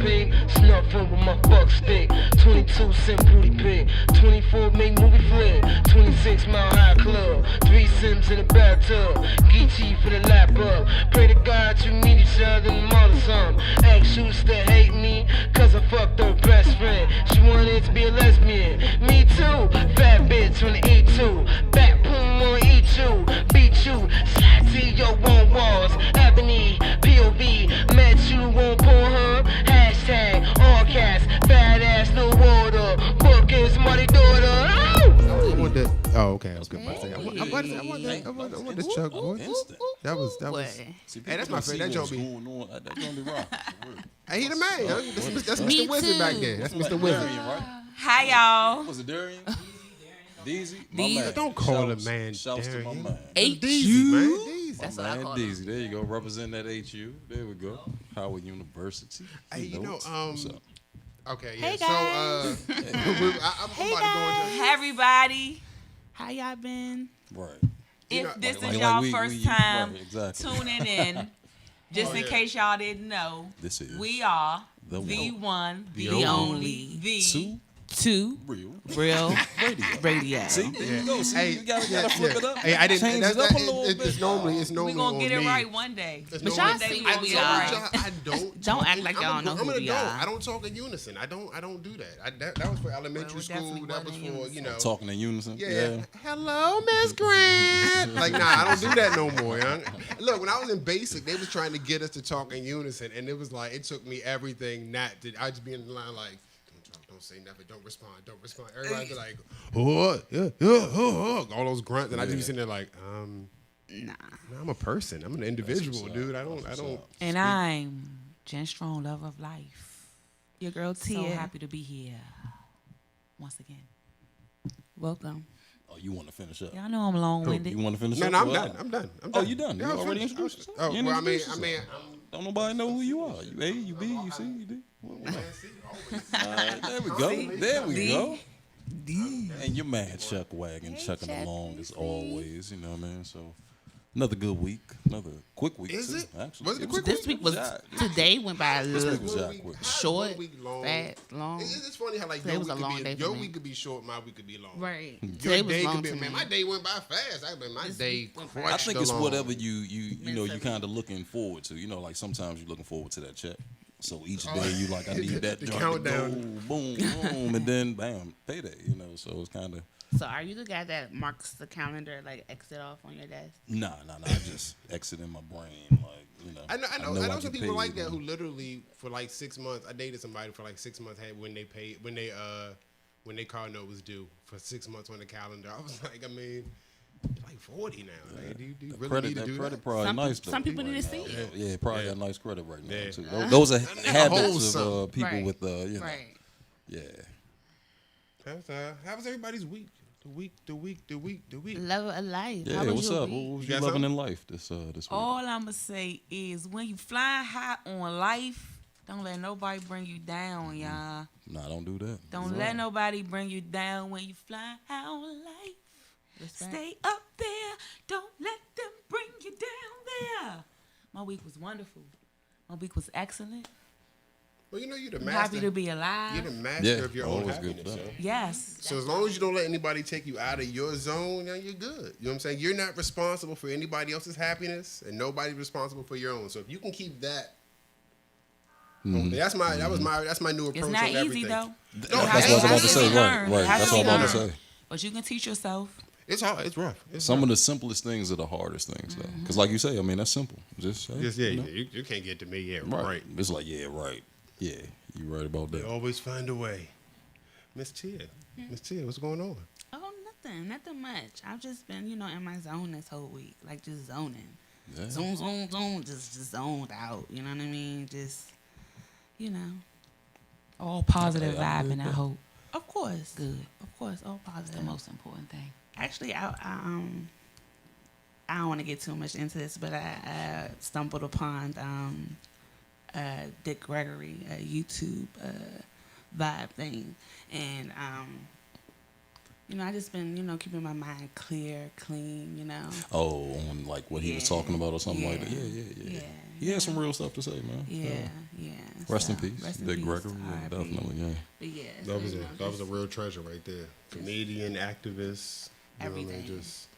pain. Snuffing with my fuck stick. 22-cent booty pick. 24 make movie flick. 26 mile high club. 3 Sims in the bathtub. Geechee for the lap up. Pray to God you meet each other in the mall or something. Ask you to hate me, cause I fucked her best friend. She wanted to be a lesbian. Me too. Fat bitch on the E2. Back boom on E2. Beat you. Slide to your own walls. Ebony, POV. Met you on Pornhub. Hashtag all cats. Badass no water. Book is money daughter. I want that. Oh, okay. I was good. I want the Chuck voice. That was. See, Hey, that's my favorite. That joke be. That joke be rock. Hey, he the man. Huh? That's Mr. Wizard back there. That's Mr. Wizard. Hi, y'all. Was it Darian? Deezy? Deezy. Don't call him man. Shouts to my man. Deezy, man. Deezy. That's My what I man call Deezy. There you go. Represent that HU. There we go. Howard University. Hey, you know, What's up? okay, yeah. Hey, So, guys. I'm about to go into. Hey, everybody. How y'all been? Right. If this is like y'all we- first we- time right, exactly. tuning in, just in case y'all didn't know, This is we are the one, the only, only, the two real radio. radio. See, there you go. See, Hey, you gotta flip it up. Hey, I didn't. Change it up a little bit. It's normally. We gonna on get it me. right one day. It's But normally- y'all see I what we told are. y'all I don't. Don't act like y'all know I'm who an we adult. are. I don't talk in unison. I don't do that. That was for elementary we school. definitely That was wasn't in for unison. Talking in unison. Yeah. Hello, Miss Grant. Like, nah, I don't do that no more. Young. Look, when I was in basic, they was trying to get us to talk in unison, and it was like it took me everything not to. I just be in the line like, don't talk, don't say nothing, don't respond. Everybody be like, all those grunts, and I just be sitting there like, Nah. I'm a person. I'm an individual, dude. I don't. And I'm Jen Strong, lover of life. Your girl Tia. So happy to be here once again. Welcome. Oh, you want to finish up? Y'all know I'm long-winded. You want to finish No, up? no, I'm Well, done. I'm done. Oh, you done? You Yeah, I was already finished. introduced yourself? Oh, You well, introduced yourself. Don't nobody know who you are. You A, you B, you C, you D. There we go. There we go. And your man Chuck Wagon chucking along as always. You know what I mean? So another good week, another quick week. Is too, it? Actually, Was it a quick This week was today went by a This little week was quick. short, week long? fast, long. It's funny how like Today your was week a long could day be for your me. week could be short, my week could be long. Right. Your Today was day long could be to man. me. My day went by fast. My This day week went by- crushed I think it's along. whatever you know you kind of looking forward to. You know, like sometimes you're looking forward to that check. So each day you like, I need that The joint countdown. to go, boom, boom, and then bam, payday. You know, so it's kind of So are you the guy that marks the calendar, like exit off on your desk? nah. I just exit in my brain, like you know. I know I some get people paid, like that man. who literally for like 6 months. I dated somebody for like 6 months had when they car note was due for 6 months on the calendar. I was like, I mean, you're like 40 now. Like, do you really Credit, need to that do credit that? probably Some- nice. Though, some people need to right see now. it. Yeah, probably got nice credit right now Yeah. too. Those are habits wholesome. of people Right. with you know. Right. Yeah. How was everybody's week? The week. Love of life. Yeah, How was what's your up? week? What was You you got loving something? in life this week? All I'ma say is when you flying high on life, don't let nobody bring you down, y'all. Nah, don't do that. Don't let nobody bring you down when you fly high on life. Stay up there. Don't let them bring you down there. My week was wonderful. My week was excellent. Well, you know you're the I'm master. happy to be alive. You're the master Yeah, of your own always good happiness. for that. Yo. Yes. So as long as you don't let anybody take you out of your zone, then you're good. You know what I'm saying? You're not responsible for anybody else's happiness, and nobody's responsible for your own. So if you can keep that, that's my new approach. It's not on easy everything. though. That's what I was about to say. Right. That's what I'm about to say. But you can teach yourself. It's hard. It's rough. Some of the simplest things are the hardest things, though. Because, like you say, I mean, that's simple. Just say, you know? you can't get to me. Yeah, right. right. It's like, yeah, right. Yeah, you right about You that. always find a way. Miss Tia, what's going on? Oh, nothing much. I've just been, in my zone this whole week, like just zoning. Yeah. Zone, just zoned out. You know what I mean? Just, All positive Okay, I'm vibe, good and I with hope Of course. good. Of course, all positive. The most important thing. Actually, I don't want to get too much into this, but I stumbled upon Dick Gregory, a YouTube vibe thing, and I just been keeping my mind clear, clean, Oh, on like what he was Yeah. talking about or something like that. Yeah. Yeah. He had some real stuff to say, man. Yeah. Rest in So, peace, rest in Dick peace, Gregory. Yeah, R.I.P. definitely, yeah. But yeah, That was a real treasure right there. Comedian, activist, you know what I mean? Everything. Just,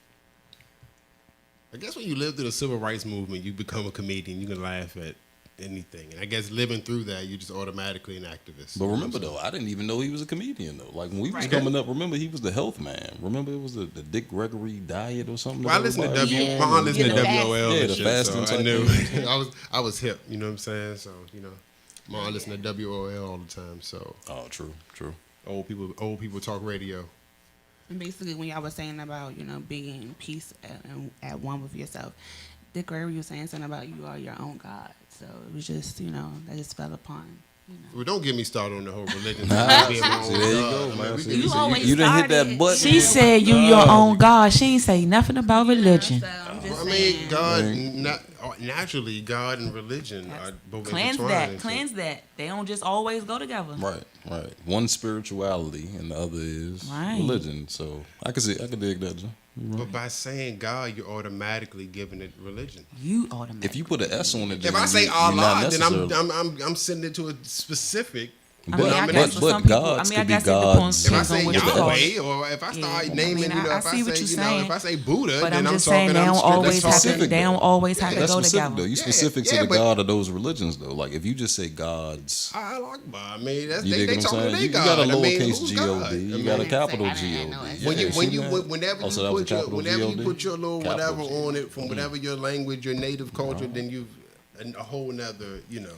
I guess when you live through the civil rights movement, you become a comedian. You can laugh at anything, and I guess living through that, you're just automatically an activist. But remember though, I didn't even know he was a comedian though. Like when we was Right. coming up, remember he was the health man. Remember it was the Dick Gregory diet or something. Well, I that listen to everybody was W. on? My aunt listened to Yeah, the fast- WOL Yeah, and the shit, fasting so I type knew. thing. I was hip. You know what I'm saying? So you know, my aunt listened to WOL all the time. So Oh, true. old people talk radio. And basically, when y'all was saying about, you know, being in peace at one with yourself, Dick Gregory was saying something about you are your own God. So it was just, you know, that just fell upon, you know. Well, don't get me started on the whole religion. Nah, Being my own see, there you God. go, I mean, man. we See, can- You always you done hit that started- button. She said you your own God. She ain't say nothing about religion. So I'm just I saying. mean, God, naturally, God and religion are both Cleanse intertwined that. and Cleanse shit. that. They don't just always go together. Right. One spirituality and the other is Right. religion. So I can dig that, John. You right. But by saying God, you're automatically giving it religion. You automatically. If you put an S on it, then If I say you're not Allah, then necessarily- I'm sending it to a specific. I mean, I But guess for some people- gods I mean, I could be guess it gods. If I Depends on say what you call it. Yahweh, or if I start Yeah. naming, I mean, you know, I if I see what say, you're you know, saying. if I say Buddha, But then I'm I'm just talking. saying they I'm don't strictly always have talking. to. They don't always have to That's go specific together. though. You Yeah, specific to yeah, the but- God of those religions though. Like if you just say gods, I like, I mean, that's, you they dig what I'm talking to saying? their You God. got a I mean, lowercase who's God, God? you I got a mean, capital I didn't know God. that. When Yeah, whenever Oh, you so that was put a your capital whenever you G-O-D? put your little whatever Capital G. on it from whatever your language, your native culture, then you've a whole nother, you know.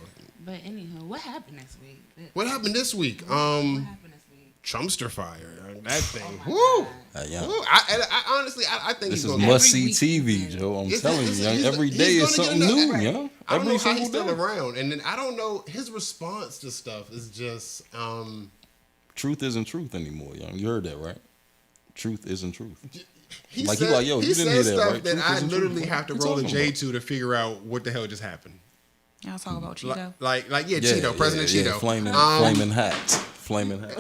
But anyhow, what happened this week? What happened this week? What happened this week? Trumpster fire. That thing. my Woo. Yeah. Woo. I honestly, I think This he's is gonna must Every see week. TV, Joe. I'm It's- telling you, it's- young. he's- Every he's day is gonna get something another- new, right. young. I don't Every know how he's single still day. around, and then I don't know his response to stuff is just. Truth isn't truth anymore, young. You heard that, right? Truth isn't truth. He Like, said, he like, yo, he you didn't said hear that, stuff right? that Truth I isn't literally truth. have to What you roll a talking J about? to figure out what the hell just happened. Y'all talk about Cheeto. Like yeah, Cheeto, President Cheeto. Flaming hats. Flaming hats.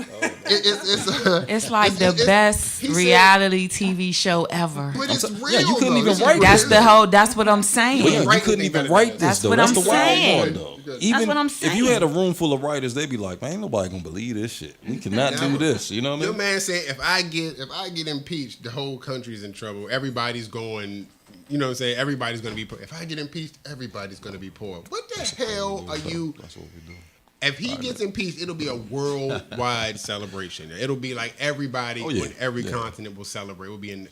Oh, It's like the best he said- reality TV show ever. But it's real. yeah, you couldn't though. even This is write real. That's the whole. That's what I'm saying. But yeah, Right you couldn't thing even better write than this That's though. what That's I'm the wild saying. part though. That's what I'm If you saying. had a room full of writers, they'd be like, man, ain't nobody gonna believe this shit. We cannot do Never. this. You know what I Your mean? man said if I get impeached, the whole country's in trouble. Everybody's going. You know what I'm saying? Everybody's going to be poor. If I get impeached, everybody's going to be poor. What the hell are you? That's what we do. If he gets impeached, it'll be a worldwide celebration. It'll be like everybody Oh, yeah. on every Yeah. continent will celebrate. It'll be in.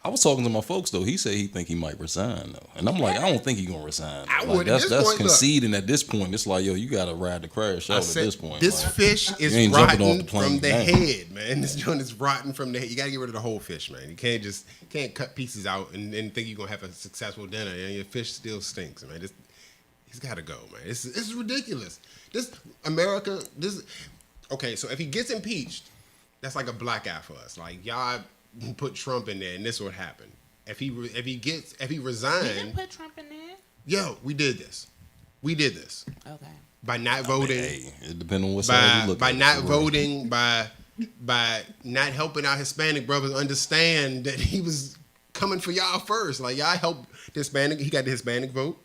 I was talking to my folks though. He said he think he might resign though, and I'm like, I don't think he gonna resign. I Like, would. At that's this that's point, look. conceding at this point. It's like, yo, you gotta ride the crash out I at said, this point. this like, fish is You ain't jumping off rotten the plane, from the damn. head, man. This joint is rotten from the head. You gotta get rid of the whole fish, man. You can't cut pieces out and think you're gonna have a successful dinner and your fish still stinks, man. He's gotta go, man. This is ridiculous. This America. Okay. So if he gets impeached, that's like a black eye for us. Like y'all put Trump in there, and this would happen. If he You resigned, didn't put Trump in there? yo, we did this. We did this Okay. by not voting. Hey, it depends on what side you look by at. not for real. voting, by not helping our Hispanic brothers understand that he was coming for y'all first. Like y'all helped the Hispanic. He got the Hispanic vote.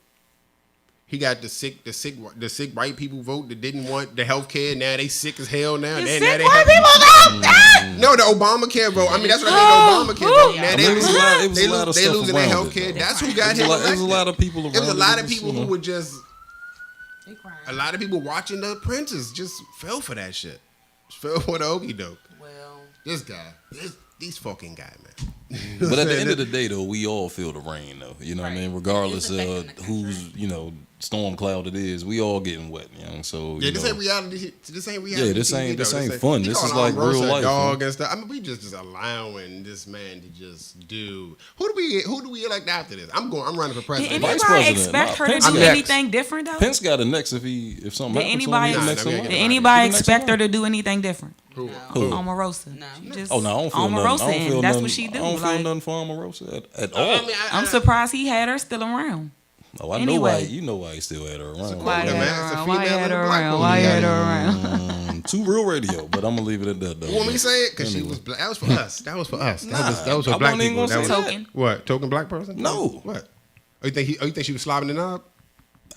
He got the sick white people vote that didn't want the health care. Now they sick as hell now. The Now sick they white have- people vote. No, the Obamacare vote. I mean, that's what I mean. The Obamacare vote. Now I they mean, it was a lot- it was a lot of they stuff losing their around health it, care. though. That's who got him It was elected. a lot of people around. It was a lot of It was, people you who know. were just. They crying. A lot of people watching The Apprentice just fell for that shit. Fell for the okie doke. Well, This guy, these fucking guy, man. But at the end of the day, though, we all feel the rain, though. You know what I mean? Right. Regardless It's affecting of the whose, storm cloud it is, we all getting wet, So Yeah, you this know, ain't reality. This ain't reality. Yeah, this TV, ain't- this though. ain't fun. he This is calling like real Omarosa a life, dog man. and stuff. I mean, we just allowing this man to just do. Who do we elect after this? I'm running for Did president. Vice anybody president. expect her to Pence do next. anything different though? Pence got a next if something Did happens to him, anybody he the Nah, next nah, in we line. ain't Did get anybody He the next expect in her line. to do anything different? Who? Who? Omarosa. No. She just Oh no, I don't feel Omarosa, nothing. I don't and feel that's nothing. what she do. I don't feel Like, nothing for Omarosa at I all. mean, I'm surprised he had her still around. Oh, I know Anyway. why. You know why he still had her around. Why the had man, her it's a around? Why female had and a her black around? woman. Why You had got her around? Too real radio, but I'm gonna leave it at that though. You want me to say it? Because she Anyway. was black. That was for us. That was for us. That was I for black wasn't even people. gonna That say was that. Token. what? Token black person? No. What? Oh, you think she was slobbing the knob?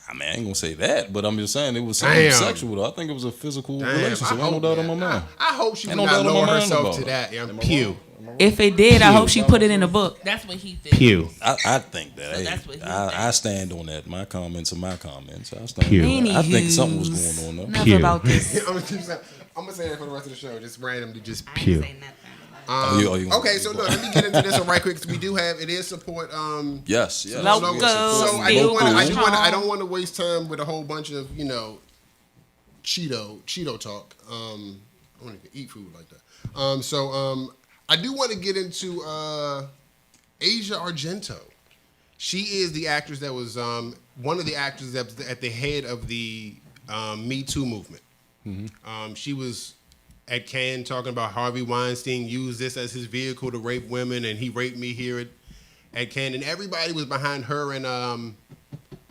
I mean, I ain't gonna say that, but I'm just saying it was something Damn. sexual. Though. I think it was a physical Damn, relationship. I Ain't no hope, doubt in man. my mind. I hope she Ain't would no not doubt in my lower mind herself about to it. that. Am I Pew. wrong? If it did, I hope she put it in the book. That's what he did. Pew. I think that. So Hey, that's what he I stand on that. My comments are my comments. I stand Pew. on that. I think Anywho's, something was going on though. Enough Pew. about this. I'm gonna say that for the rest of the show. Just randomly, just I ain't pew. say nothing. Okay, so look, let me get into this one right quick. 'Cause we do have it is support. Yes. Local, So I still don't want to waste time with a whole bunch of Cheeto talk. I want to eat food like that. I do want to get into Asia Argento. She is the actress that was one of the actors that was at the head of the Me Too movement. She was at Cannes talking about Harvey Weinstein used this as his vehicle to rape women, and he raped me here at Cannes, and everybody was behind her and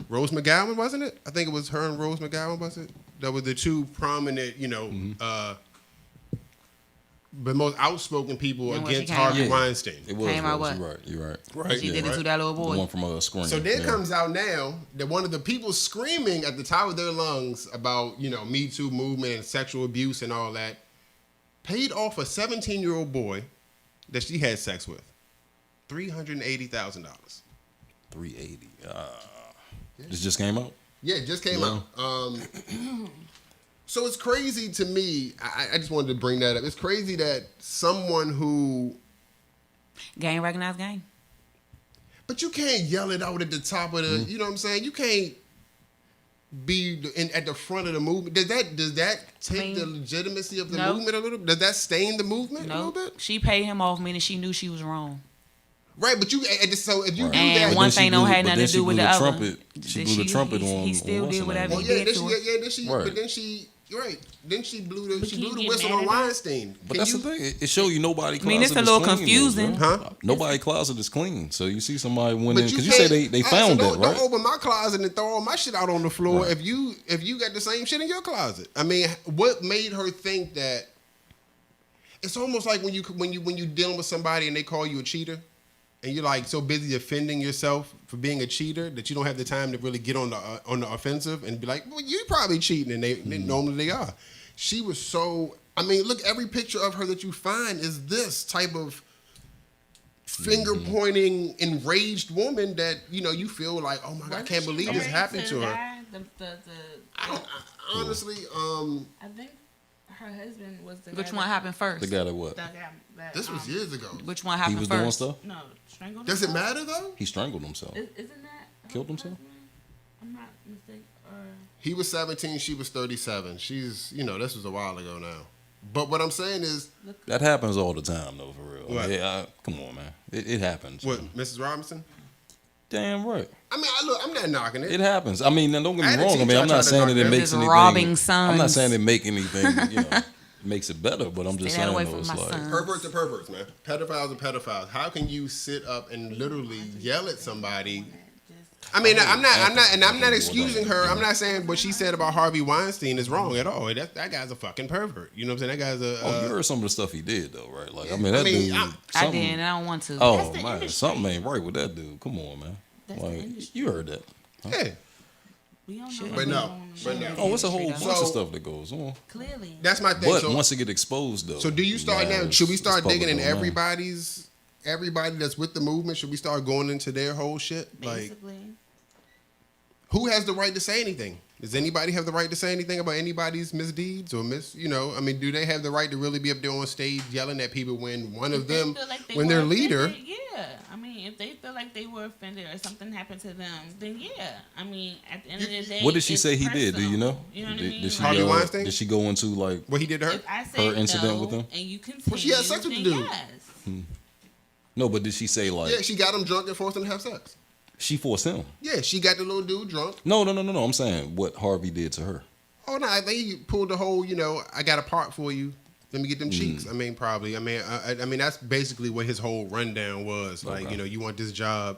Rose McGowan, wasn't it? I think it was her and Rose McGowan, was it? That were the two prominent, the most outspoken people And when she against came Harvey out. Weinstein. It was. Came out Rose, what? You're right. Right. She Yeah, did it right. to that little The boy. one from Screen. So then comes out now that one of the people screaming at the top of their lungs about, Me Too movement and sexual abuse and all that, paid off a 17-year-old boy that she had sex with $380,000. 380. This just came out. Yeah, it just came out. So it's crazy to me. I just wanted to bring that up. It's crazy that someone who, Gang recognized gang. but you can't yell it out at the top of the. You know what I'm saying? You can't be at the front of the movement. Does that take the legitimacy of the No. movement a little? Does that stain the movement a No, little bit? she paid him off, meaning she knew she was wrong. Right, but so if you do And that, one then she thing don't blew- have but nothing then to she do with blew the the other. trumpet. She Then blew the trumpet he on still what's did her whatever name? well, he yeah, did then to she, her. yeah, then she, Right. but then she, you're right. Then she blew the But she can blew you the get whistle mad on at that? Weinstein. But that's the thing. It show you nobody. I mean, it's closet a little is clean, confusing. though, bro. Huh? Nobody closet is clean. So you see somebody went in But because you you say can't- they all right, found so it, don't right? open my closet and throw all my shit out on the floor Right. if you got the same shit in your closet. I mean, what made her think that? It's almost like when you dealing with somebody and they call you a cheater, and you're like so busy defending yourself for being a cheater that you don't have the time to really get on the offensive and be like, well, you probably cheating, and they normally they are. She was so. I mean, look, every picture of her that you find is this type of finger pointing, enraged woman that you feel like, oh my god, I can't believe this happened to her. Honestly, I think her husband was the Which guy one that- happened first? The guy that what? the guy that, this was years ago. Which one He happened was doing first? stuff. No, strangled. Does it himself? matter though? He strangled himself. Isn't that Killed himself? husband? I'm not mistaken. Or He was 17, she was 37. She's, this was a while ago now. But what I'm saying is, That happens all the time, though, for real. What? Yeah, come on, man. It happens. what, man. Mrs. Robinson? Damn right. I mean, I'm not knocking it. It happens. I mean, now don't get I me had a wrong. I teacher mean, I I'm tried not to saying knock that it down. makes Just anything. robbing I'm not sons. saying it make anything, makes it better. But I'm just Stay that saying, away though, from it's my like, son. Perverts are perverts, man. Pedophiles are pedophiles. How can you sit up and literally yell at somebody? I mean, I'm not excusing her. I'm not saying what she said about Harvey Weinstein is wrong at all. That guy's a fucking pervert. You know what I'm saying? That guy's a. oh, you heard some of the stuff he did, though, right? Like, I mean, that dude. I something- did, and I don't want to. Oh the man, industry. something ain't right with that dude. Come on, man. That's the Like, industry. you heard that. yeah. we don't know. Shit. what's But no, going on. but no. Oh, it's a whole Industry, bunch though. of stuff that goes on. Clearly. That's my thing. But So, once it get exposed, though. so do you start now? it's- Should we it's start public digging in domain. everybody that's with the movement? Should we start going into their whole shit? Like, Basically. who has the right to say anything? Does anybody have the right to say anything about anybody's misdeeds or I mean, do they have the right to really be up there on stage yelling at people when one of If they them, feel like they when were their leader, offended, yeah. I mean, if they feel like they were offended or something happened to them, then yeah. I mean, at the end of the day, What did she it's say he did? Do you know? personal. You know what I Did, mean? did she Harvey go, Weinstein? Did she go into like? what he did to her? If I say Her incident no with him? and you continue, Well, she had sex with the then dude. Yes. No, but did she say like Yeah, she got him drunk and forced him to have sex. she forced him? Yeah, she got the little dude drunk. No. I'm saying what Harvey did to her. Oh no, I think he pulled the whole, I got a part for you. Let me get them cheeks. I mean, probably. I mean, that's basically what his whole rundown was. Like, Okay. you want this job,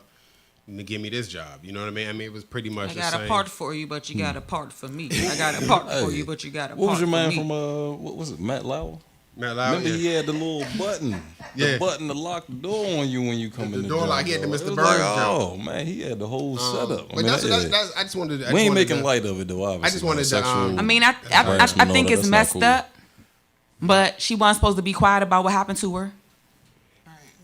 to give me this job. You know what I mean? I mean, it was pretty much I the got same. a part for you, but you got a part for me. I got a part for Hey, you, but you got a What part was your for man me. from? What was it? Matt Lauer? Matt Lauer, Remember he had the little button. Yeah. The button to lock the door on you when you come in the door joint, lock, he had the bro. Mr. It was Burns like, joint. oh, man, he had the whole setup. But that's I just wanted to. we ain't making light of it, though, obviously. I just wanted to, Sexual I mean, I harassment, think all it's that's not messed cool. up, but she wasn't supposed to be quiet about what happened to her.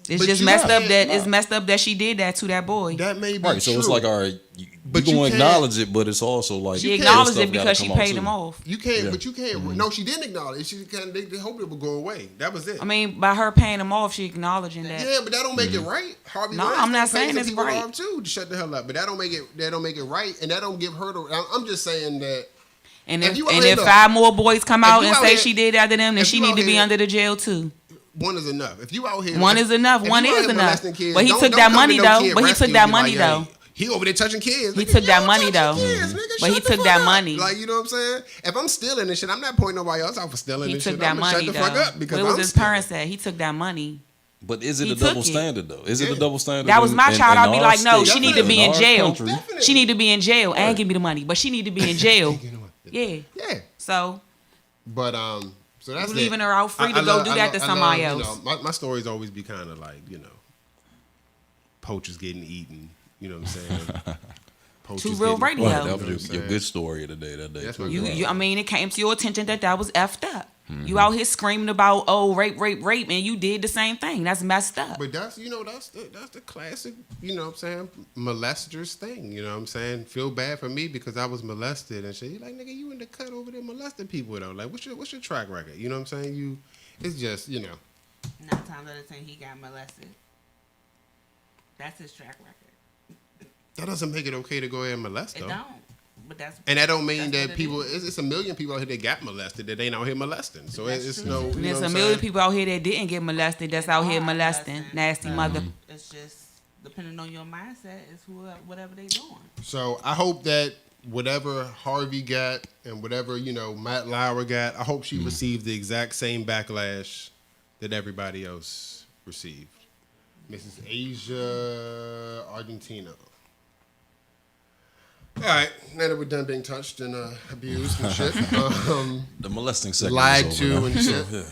It's But just you messed up can't- that it's messed up that she did that to that boy. That may be Right, so true. it's like, all right, you But you going to can't- acknowledge it, but it's also like... She other acknowledged stuff it because gotta she come out, paid too. him off. You can't, Yeah. but you can't. Mm-hmm. No, she didn't acknowledge it. She kind they hoped it would go away. That was it. I mean, by her paying him off, she acknowleding that. yeah, but that don't make Mm-hmm. it right. Harvey No, Weinstein I'm not paid saying some it's people right. off too to shut the hell up. But that don't make it. That don't make it right, and that don't give her the. I'm just saying that. And If if, you out and here, if look, 5 more boys come if out you and out say here- she did after them, then if she you need out to be here- under the jail too. One is enough. If you out here, One is enough. if One you out is here enough. molesting kids, But he don't- took don't that come to money no though. kid But he rescue took that and be money like, though. "Hey, he over there touching kids. He Nigga, took you that don't money, touch though. kids, nigga. But Shut he the took fuck that up. money. Like, you know what I'm saying? If I'm stealing this shit, I'm not pointing nobody else out for stealing He this took shit. that I'm gonna money shut the though. fuck up because What was I'm his stealing. parents said? He took that money. But is it He a double took it. standard, though? Is it Yeah. a double standard? That was in- my in- child. in I'd be our like, no, state, she need to be in our jail. country? Definitely. She need to be in jail and give me the money, but she need to be in jail. Yeah. Yeah, So but so that's You it. leaving her out free to go do that to somebody else. You know, my stories always be kind of like, you know, poachers getting eaten. You know what I'm saying? Poachers To real getting- radio. Right, You know that was your good story of the day that day. That's too. what you, I mean, it came to your attention that was effed up. You out here screaming about rape, and you did the same thing. That's messed up. But that's the classic, you know what I'm saying, molesters thing. You know what I'm saying? Feel bad for me because I was molested and shit. You like, nigga, you in the cut over there molesting people though. Like, what's your track record? You know what I'm saying? It's just, you know. 9 times out of 10 he got molested. That's his track record. That doesn't make it okay to go ahead and molest It though. don't. But that's And that don't mean that's that what it people. is. It's a million people out here that got molested that ain't out here molesting. So it's no. You And know there's what a I'm million saying? people out here that didn't get molested that's out here Are molesting. molesting. Nasty mother. It's just depending on your mindset is whatever they doing. So I hope that whatever Harvey got and whatever, you know, Matt Lauer got, I hope she received the exact same backlash that everybody else received. Mrs. Asia Argentina. All right, now that we're done being touched and abused and shit, The molesting segment. lied is to over and now. shit. Yeah.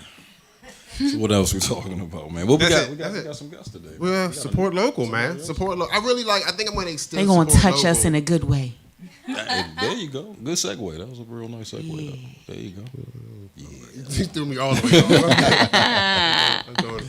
So what else we talking about, man? What we That's got? it, We got, that's we it. got some guests today. Well, support local, man. Support local. I really like. I think I'm going to extend. They gonna support touch us local. in a good way. There you go. Good segue. That was a real nice segue. Though. There you go. He threw me all the way off. I'm doing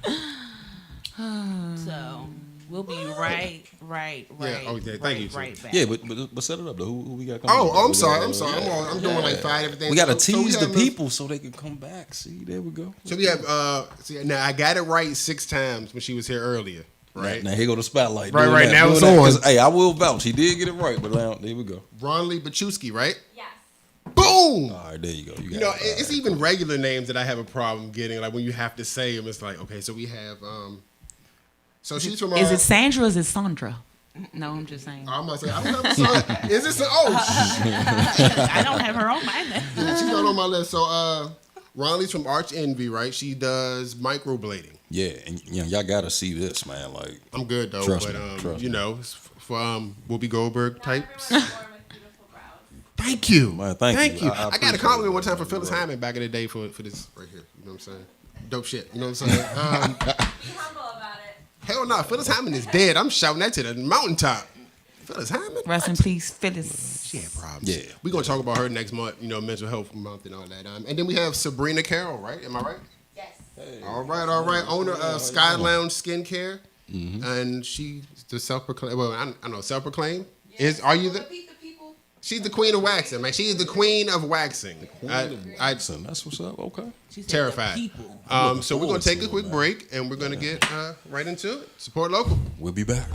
it. So we'll be right. Oh, yeah, thank you, Right too. back. Yeah, but set it up though. Who we got coming? Oh, I'm We sorry. got, I'm sorry. I'm doing like 5 different things. We got to So tease the have people so they can come back. See, there we go. So we have. See, now I got it right 6 times when she was here earlier. Right. Now here go the spotlight. Right, Doing right, that, now doing it's that. on. 'Cause, hey, I will vouch. He did get it right, but now there we go. Ron Lee Bachewski, right? Yes. Boom. All right, there you go. You, You got know, it. it's even regular names that I have a problem getting. Like when you have to say them, it's like, okay, so we have. So she's from. Is it Sandra or is it Sandra? No, I'm just saying. I'm not saying. I don't have a son. Is this? I don't have her on my list. She's not on my list. So Ron Lee's from Arch Envy, right? She does microblading. Yeah, and you know, y'all got to see this, man. Like, I'm good though, Trust but me, trust you me. know, it's for Whoopi Goldberg types. Not everyone's born with beautiful brows. Thank you, Man, thank you. I I got a appreciate compliment it. one time for Phyllis Hyman back in the day for this right here. You know what I'm saying? Dope shit. You know what I'm saying? Be humble about it. Hell no, Phyllis Hyman is dead. I'm shouting that to the mountaintop. Phyllis Hyman? Rest in peace, Phyllis. She had problems. Yeah. We're going to talk about her next month, you know, mental health month and all that. And then we have Sabrina Carroll, right? Am I right? Yes. All right. Owner of Sky Lounge Skincare. And she's the self-proclaimed, well, I know, self-proclaimed. Are you the, Repeat the people. she's the queen of waxing, man. She is the queen of waxing. so that's what's up. Okay. She said Terrified. the people. So we're going to take a forward quick to it, break and we're going to get right into it. Support local. We'll be back.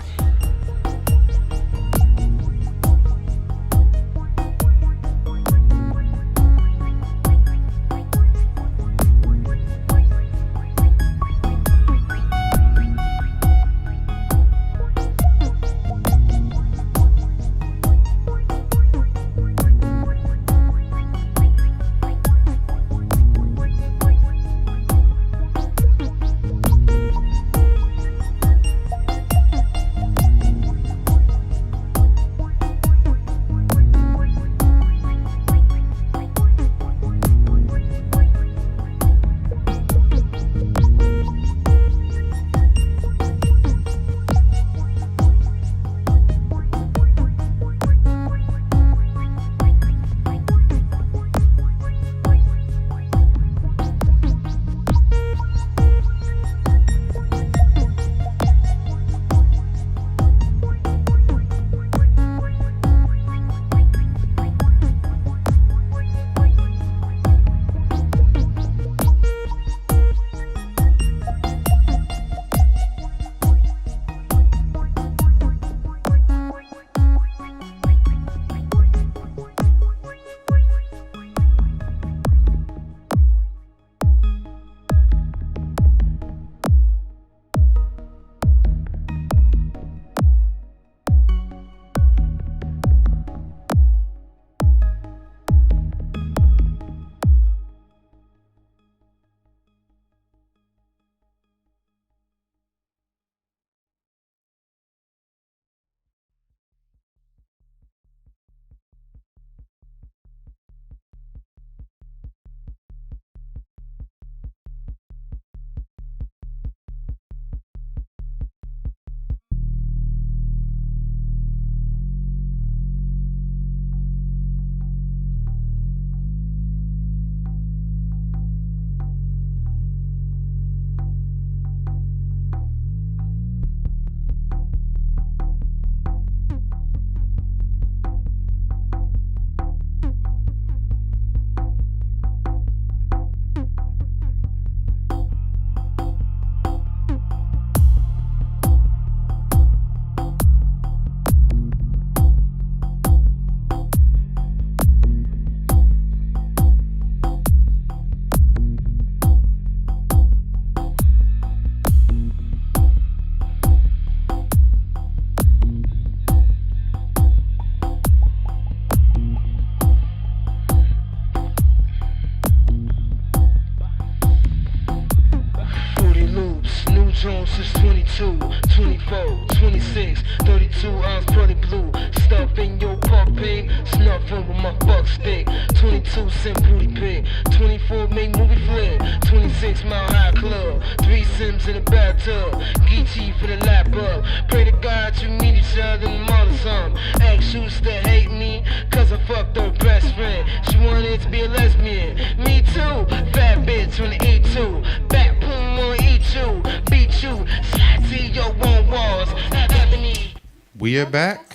is 22, 24, 26, 32 ounce pretty blue. Stuff in your puff pig, snuffing with my fuck stick. 22 cent booty pig, 24 make movie flick. 26 mile high club, 3 Sims in a bathtub. Geechee for the lap up. Pray to God you meet each other in the mother some. Ex used to hate me, cause I fucked her best friend. She wanted to be a lesbian. Me too, fat bitch on the E2. Back boom on eat you, beat you, slide to your one walls. Ebony. We are back.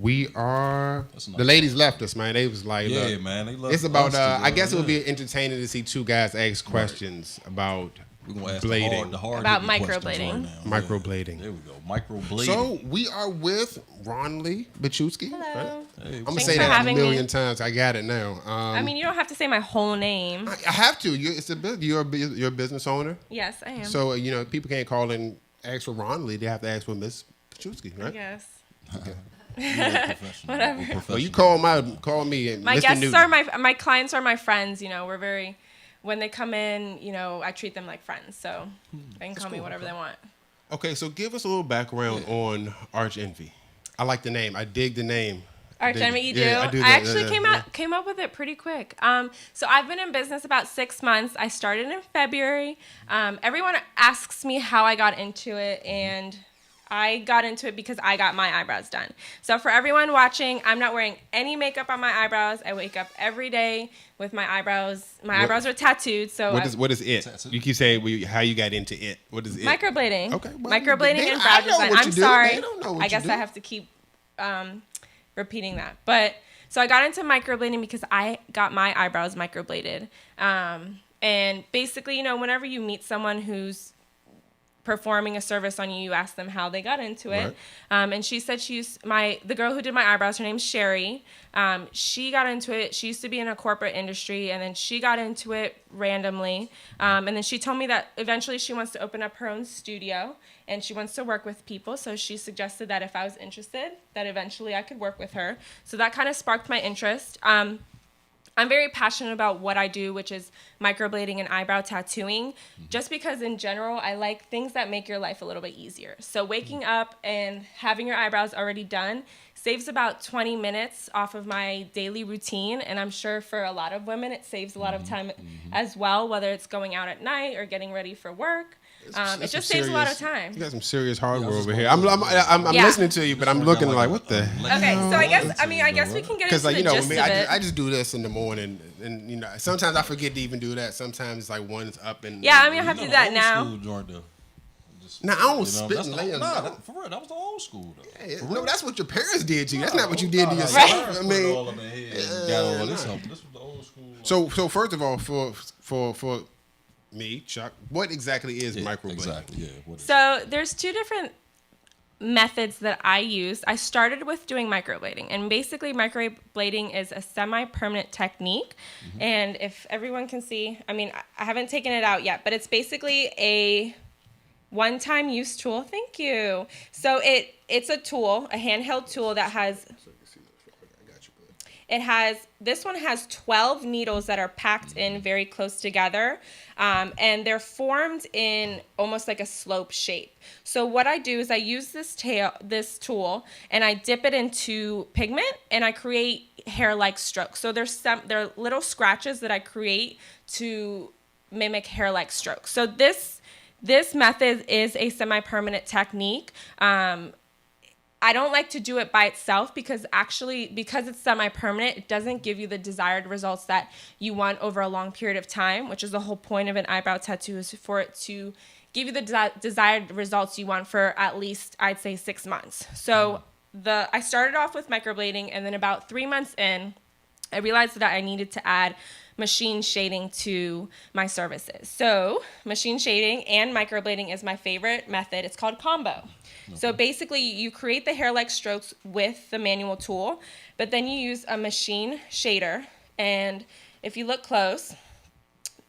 We are. The ladies left us, man. They was like, Yeah, look, man. They love it's about. us I together, guess it would yeah. be entertaining to see two guys ask questions about We're gonna ask blading. the hard About hitting questions microblading. right now. Microblading. There we go. Microblading. So we are with Ron Lee Bachewski. Hello. Right? Hey, I'm gonna Thanks say for that a having me. million times. I got it now. I mean, you don't have to say my whole name. I have to. You're a business owner, Yes, I am. so people can't call and ask for Ron Lee. They have to ask for Miss Bachewski, I right? guess. Whatever. Well, you call me and My Mr. guests Newton. are my clients are my friends. We're very. When they come in, I treat them like friends. So they can call me whatever they want. Okay, so give us a little background on Arch Envy. I like the name. I dig the name. Arch Envy, you do? Yeah, I do. I actually came up with it pretty quick. So I've been in business about 6 months. I started in February. Everyone asks me how I got into it, and I got into it because I got my eyebrows done. So for everyone watching, I'm not wearing any makeup on my eyebrows. I wake up every day with my eyebrows. My eyebrows are tattooed. So What is it? You keep saying how you got into it. What is it? microblading. Okay, well, Microblading they- and I brow know design. what I'm you do. sorry. They don't know what I you guess do. I have to keep repeating that. But so I got into microblading because I got my eyebrows microbladed. And basically, whenever you meet someone who's performing a service on you, you ask them how they got into it. Right. And she said the girl who did my eyebrows, her name's Sherry. She got into it. She used to be in a corporate industry, and then she got into it randomly. And then she told me that eventually she wants to open up her own studio, and she wants to work with people. So she suggested that if I was interested, that eventually I could work with her. So that kind of sparked my interest. I'm very passionate about what I do, which is microblading and eyebrow tattooing, just because in general, I like things that make your life a little bit easier. So waking up and having your eyebrows already done saves about 20 minutes off of my daily routine. And I'm sure for a lot of women, it saves a lot of time as well, whether it's going out at night or getting ready for work. It just saves a lot of time. You got some serious hardware I was over just here. gonna I'm Yeah. listening to you, but I'm looking like, what the hell? Okay, so I guess we can get Because into the gist with me, of it. I just do this in the morning, and sometimes I forget to even do that. Sometimes it's like one's up and Yeah, I mean, I have to do that now. Now I don't spit and lay them down. For real, that was the old school though. Hey, no, that's what your parents did to you. That's not what you did to yourself. Right. I mean, all up in here and got all this up. This was the old school. so first of all, for me, Chuck, what exactly is microblading? Exactly. Yeah. What is So there's two different methods that I use. I started with doing microblading, and basically microblading is a semi-permanent technique. And if everyone can see, I haven't taken it out yet, but it's basically a one-time use tool. Thank you. So it's a tool, a handheld tool that has. This one has 12 needles that are packed in very close together, and they're formed in almost like a slope shape. So what I do is I use this tool, and I dip it into pigment, and I create hair-like strokes. So there are little scratches that I create to mimic hair-like strokes. So this method is a semi-permanent technique. I don't like to do it by itself because it's semi-permanent, it doesn't give you the desired results that you want over a long period of time, which is the whole point of an eyebrow tattoo, is for it to give you the desired results you want for at least, I'd say, 6 months. So I started off with microblading, and then about 3 months in, I realized that I needed to add machine shading to my services. So machine shading and microblading is my favorite method. It's called combo. So basically you create the hair-like strokes with the manual tool, but then you use a machine shader. And if you look close,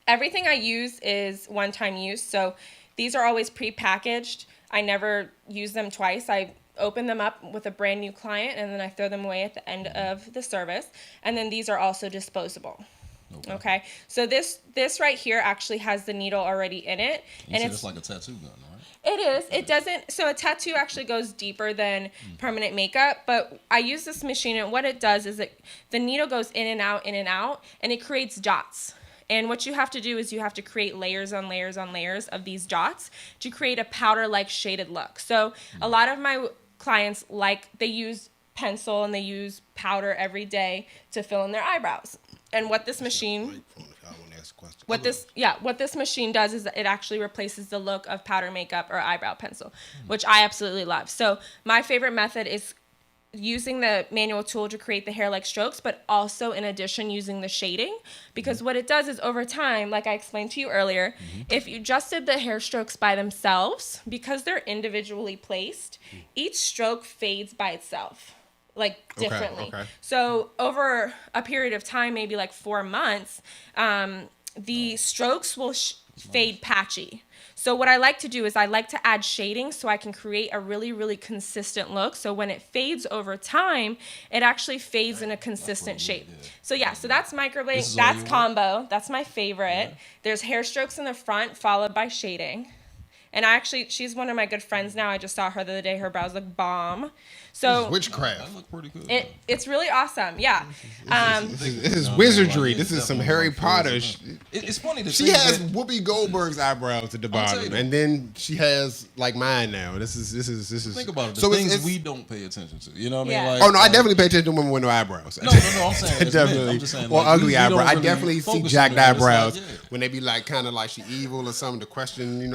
everything I use is one-time use. So these are always pre-packaged. I never use them twice. I open them up with a brand new client, and then I throw them away at the end of the service. And then these are also disposable. Okay. So this right here actually has the needle already in it, And it's like a tattoo gun, right? it is. It doesn't. So a tattoo actually goes deeper than permanent makeup. But I use this machine, and what it does is the needle goes in and out, and it creates dots. And what you have to do is you have to create layers on layers on layers of these dots to create a powder-like shaded look. So a lot of my clients they use pencil and they use powder every day to fill in their eyebrows. And what this machine what this machine does is it actually replaces the look of powder makeup or eyebrow pencil, which I absolutely love. So my favorite method is using the manual tool to create the hair-like strokes, but also in addition using the shading, because what it does is over time, like I explained to you earlier, if you just did the hair strokes by themselves, because they're individually placed, each stroke fades by itself, like differently. Okay. So over a period of time, maybe like 4 months, the strokes will fade patchy. So what I like to do is I like to add shading so I can create a really, really consistent look. So when it fades over time, it actually fades in a consistent shape. So yeah, so that's microblading. That's combo. That's my favorite. Yeah. There's hair strokes in the front followed by shading. And she's one of my good friends now. I just saw her the other day. Her brows look bomb. So witchcraft. That look pretty good. It's really awesome. Yeah. This is wizardry. This is some Harry Potter. It's funny. She has Whoopi Goldberg's eyebrows at the bottom, and then she has like mine now. This is. Think about it. The things we don't pay attention to. You know what I mean? Yeah. Like, Oh no, I definitely pay attention to women with no eyebrows. No. I'm saying definitely. I'm just saying, Or like, ugly we eyebrows. don't I really definitely see focus jacked on that. It's like, eyebrows yeah. when they be like kind of like she evil or something. To question,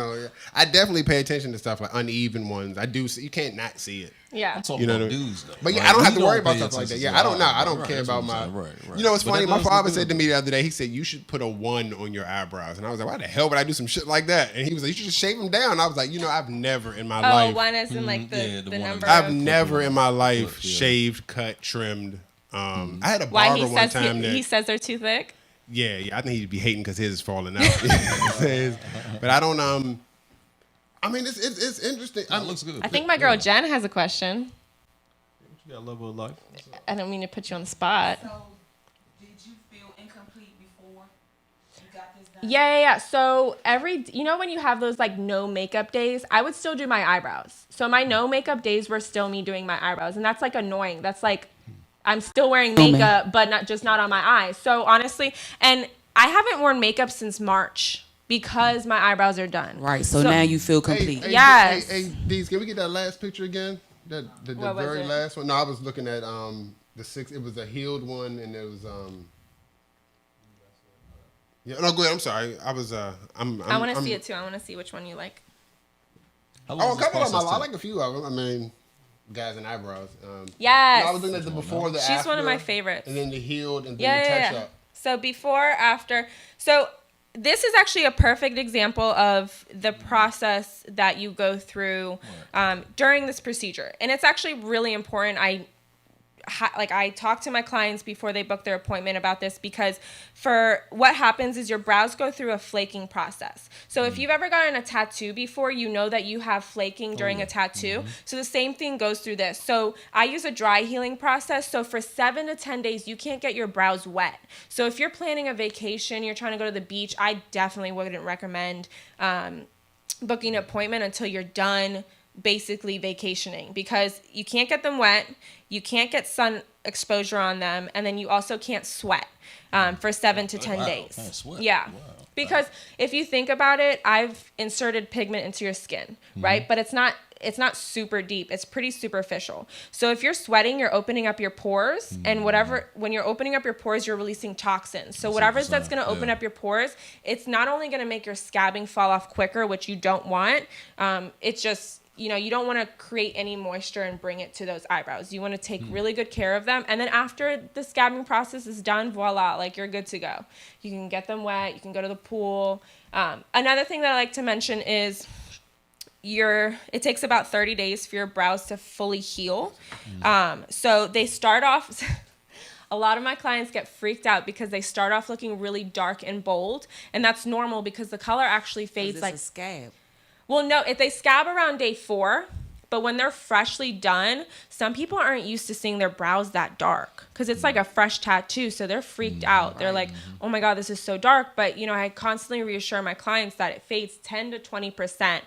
I definitely pay attention to stuff like uneven ones. I do. You can't not see it. Yeah. I'm talking about dudes though. But yeah, Like, I don't have we to worry pay about stuff like that. attention Yeah, I to don't know. our I don't eyebrows. care That's about what my. I'm saying. Right. You know, it's But funny. that My does look father good. said to me the other day. He said you should put a 1 on your eyebrows, and I was like, why the hell would I do some shit like that? And he was like, you should just shave them down. I was like, I've never in my life. One is in like the one number. I've of, never in my life Yeah. shaved, cut, trimmed. I had a why barber he one says time he says they're too thick. Yeah, I think he'd be hating because his is falling out. But I don't. I mean, it's interesting. That looks good. I think my girl Jen has a question. You got a level of life. I don't mean to put you on the spot. So, did you feel incomplete before you got this done? Yeah. So when you have those like no makeup days, I would still do my eyebrows. So my no makeup days were still me doing my eyebrows, and that's like annoying. That's like I'm still wearing makeup, but not on my eyes. So honestly, and I haven't worn makeup since March because my eyebrows are done. Right. So now you feel complete. Yes. Hey, Deez, can we get that last picture again? The What was very it? last one. No, I was looking at the 6. It was a healed one, and it was Yeah. No, go ahead. I'm sorry. I was I want to see it too. I want to see which one you like. Oh, a couple of them. I like a few of them. I mean, guys and eyebrows. Yes. No, I was looking at the before, the She's after, one of my favorites. and then the healed, and then the touch up. So before, after. So this is actually a perfect example of the process that you go through during this procedure. And it's actually really important. I talk to my clients before they book their appointment about this, because for what happens is your brows go through a flaking process. So if you've ever gotten a tattoo before, you know that you have flaking during a tattoo. So the same thing goes through this. So I use a dry healing process. So for 7 to 10 days, you can't get your brows wet. So if you're planning a vacation, you're trying to go to the beach, I definitely wouldn't recommend booking an appointment until you're done basically vacationing, because you can't get them wet, you can't get sun exposure on them, and then you also can't sweat for 7 to 10 days. Can't sweat. Yeah. Wow. Because if you think about it, I've inserted pigment into your skin, right? But it's not super deep. It's pretty superficial. So if you're sweating, you're opening up your pores, and when you're opening up your pores, you're releasing toxins. So whatever that's going to open up your pores, it's not only going to make your scabbing fall off quicker, which you don't want. It's just, you don't want to create any moisture and bring it to those eyebrows. You want to take really good care of them. And then after the scabbing process is done, voila, like you're good to go. You can get them wet. You can go to the pool. Another thing that I like to mention is it takes about 30 days for your brows to fully heal. So they start off... A lot of my clients get freaked out because they start off looking really dark and bold. And that's normal because the color actually fades It's like... a scab. Well, no, if they scab around day 4, But when they're freshly done, some people aren't used to seeing their brows that dark because it's like a fresh tattoo. So they're freaked out. They're like, oh my God, this is so dark. But, you know, I constantly reassure my clients that it fades 10 to 20%.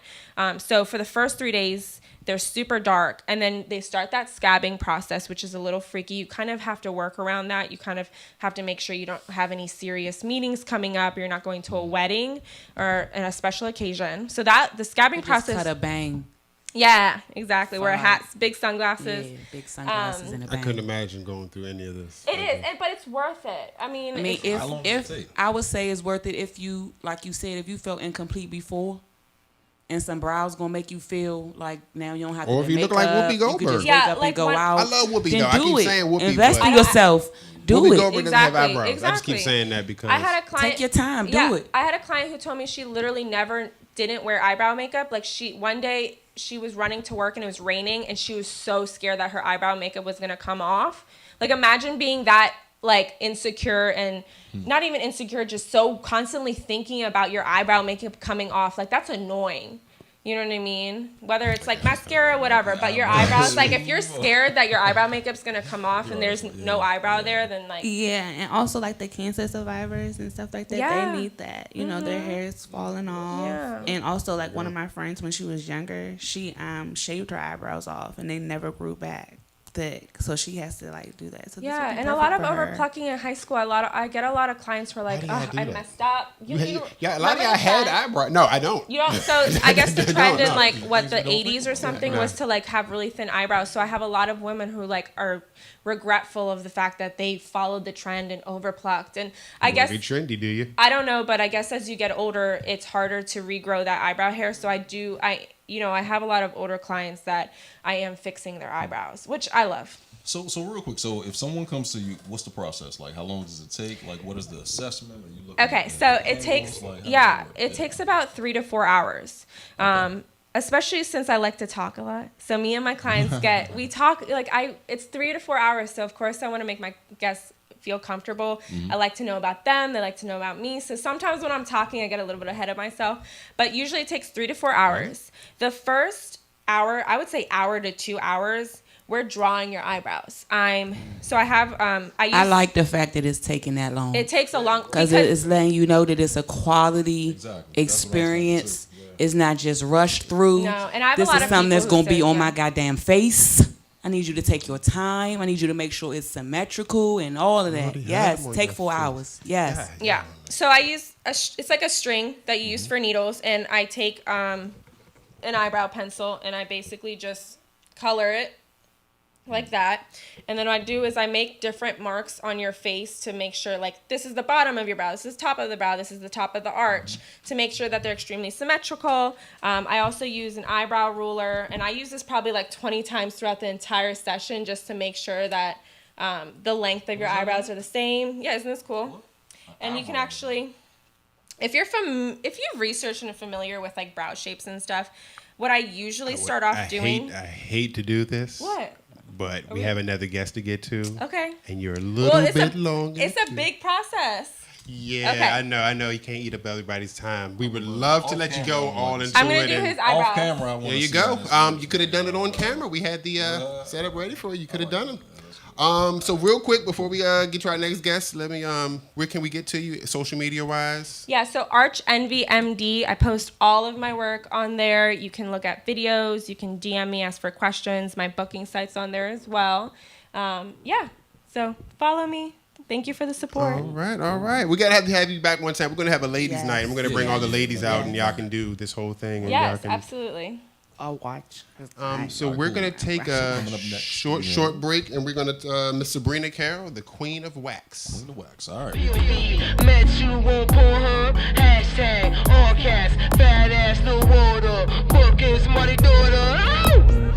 So for the first 3 days, they're super dark. And then they start that scabbing process, which is a little freaky. You kind of have to work around that. You kind of have to make sure you don't have any serious meetings coming up. You're not going to a wedding or a special occasion. So that the scabbing process. Just cut a bang. Yeah, exactly. Wear Fine. hats, big sunglasses. Yeah, big sunglasses and a I bang. couldn't imagine going through any of this. It is, but it's worth it. I mean, How long does it take? I would say it's worth it if you, like you said, if you felt incomplete before, and some brows gonna make you feel like now you don't have to. Or if you look like makeup, Whoopi you could Goldberg. just Yeah, wake up like and go when- out. I love Whoopi, then though. I do keep it. saying Whoopi, Invest but- in yourself. Do Whoopi it. Goldberg doesn't have Exactly, eyebrows. I just keep exactly. saying that because I had a client. Take your time. Do Yeah, it. I had a client who told me she literally never didn't wear eyebrow makeup. Like one day she was running to work and it was raining and she was so scared that her eyebrow makeup was gonna come off. Like imagine being that like insecure and not even insecure, just so constantly thinking about your eyebrow makeup coming off. Like that's annoying. You know what I mean? Whether it's like mascara, whatever, but your eyebrows, like if you're scared that your eyebrow makeup's gonna come off and there's no eyebrow there, then like Yeah, and also like the cancer survivors and stuff like that, Yeah. they need that. You know, their hair is falling off. Yeah. And also like one of my friends when she was younger, she shaved her eyebrows off and they never grew back thick. So she has to like do that. So this would yeah, be and a perfect lot of for her. over plucking in high school. I get a lot of clients who are like, do y'all oh, do I that? messed up. yeah, a lot of remember y'all the had trend? eyebrows. No, I don't. You know, so I guess the No, trend in no. like what the 80s or something Yeah. was to like have really thin eyebrows. So I have a lot of women who like are regretful of the fact that they followed the trend and overplucked. And I guess Be trendy, do you? I don't know, but I guess as you get older, it's harder to regrow that eyebrow hair. So I have a lot of older clients that I am fixing their eyebrows, which I love. So real quick. So if someone comes to you, what's the process? Like, how long does it take? Like, what is the assessment? Are you looking Okay, at so it angles? takes Like, how does yeah, work? it takes about 3 to 4 hours. Especially since I like to talk a lot. So me and my clients we talk like it's 3 to 4 hours. So of course I want to make my guests feel comfortable. I like to know about them. They like to know about me. So sometimes when I'm talking, I get a little bit ahead of myself. But usually it takes 3 to 4 hours. The first hour, I would say hour to 2 hours, we're drawing your eyebrows. I like the fact that it's taking that long. it takes a long Because it's letting you know that it's a quality Exactly. That's what I was thinking, experience. too. Yeah. It's not just rushed through. No, and I have a this lot is of something people that's who going to be say, on yeah. my goddamn face. I need you to take your time. I need you to make sure it's symmetrical and all of that. Lordy, Yes, have them on take your 4 face. hours. Yes. Yeah. So I use it's like a string that you use for needles, and I take an eyebrow pencil and I basically just color it like that. And then what I do is I make different marks on your face to make sure like this is the bottom of your brow, this is the top of the brow, this is the top of the arch, to make sure that they're extremely symmetrical. I also use an eyebrow ruler, and I use this probably like 20 times throughout the entire session just to make sure that the length of your eyebrows are the same. Yeah, isn't this cool? And you can actually, if you've researched and are familiar with like brow shapes and stuff, what I usually start off doing. I hate to do this. What? But we have another guest to get to. Okay. And you're a little bit long. It's a big process. Yeah, Okay. I know. You can't eat up everybody's time. We would love to let you go all into I'm gonna it. do and his eyebrows. Off camera, I wanna There you see go. this. You could have done it on camera. We had the setup ready for you. You could have done it. So real quick before we get to our next guest, let me where can we get to you social media wise? Yeah, so Arch Envy MD. I post all of my work on there. You can look at videos. You can DM me, ask for questions. My booking site's on there as well. Yeah, so follow me. Thank you for the support. All right. We gotta have you back one time. We're gonna have a ladies' Yes. night, and we're gonna bring all the ladies out, and y'all can do this whole thing. And y'all Yes, can, absolutely. I'll watch. So we're gonna take a Coming up next. short break, and we're gonna Miss Sabrina Carroll, the Queen of Wax. The wax. All right. Met you on Pornhub, hashtag all caps, fat ass no water, bookings money daughter. Ow!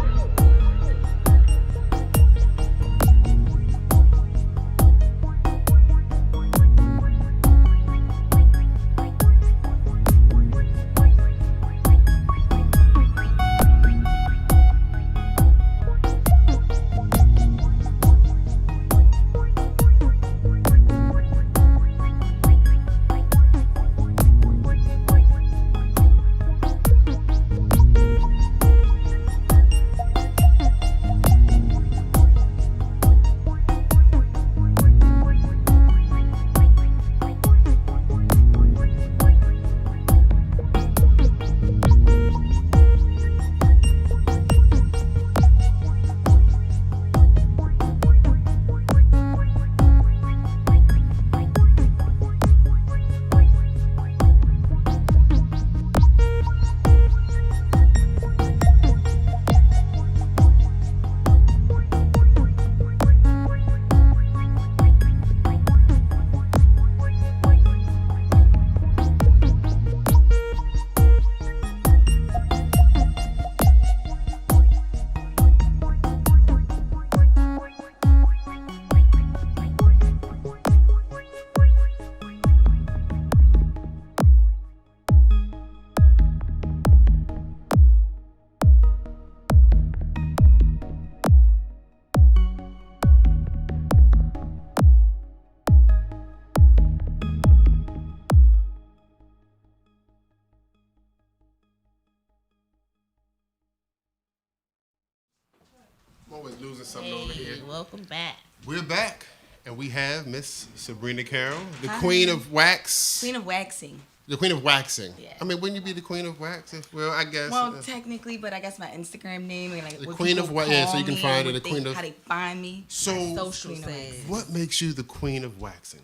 losing something over here. Welcome back. We're back, and we have Miss Sabrina Carroll, the Queen of Wax. Queen of Waxing. The Queen of Waxing. Yeah. I mean, wouldn't you be the Queen of Wax? Well, I guess. Well, technically, but I guess my Instagram name and like The what Queen people of Wax. Yeah, so call you can me find or her. The what Queen they, of. how they find me. So, Social Queen of says. Wax. what makes you the Queen of Waxing?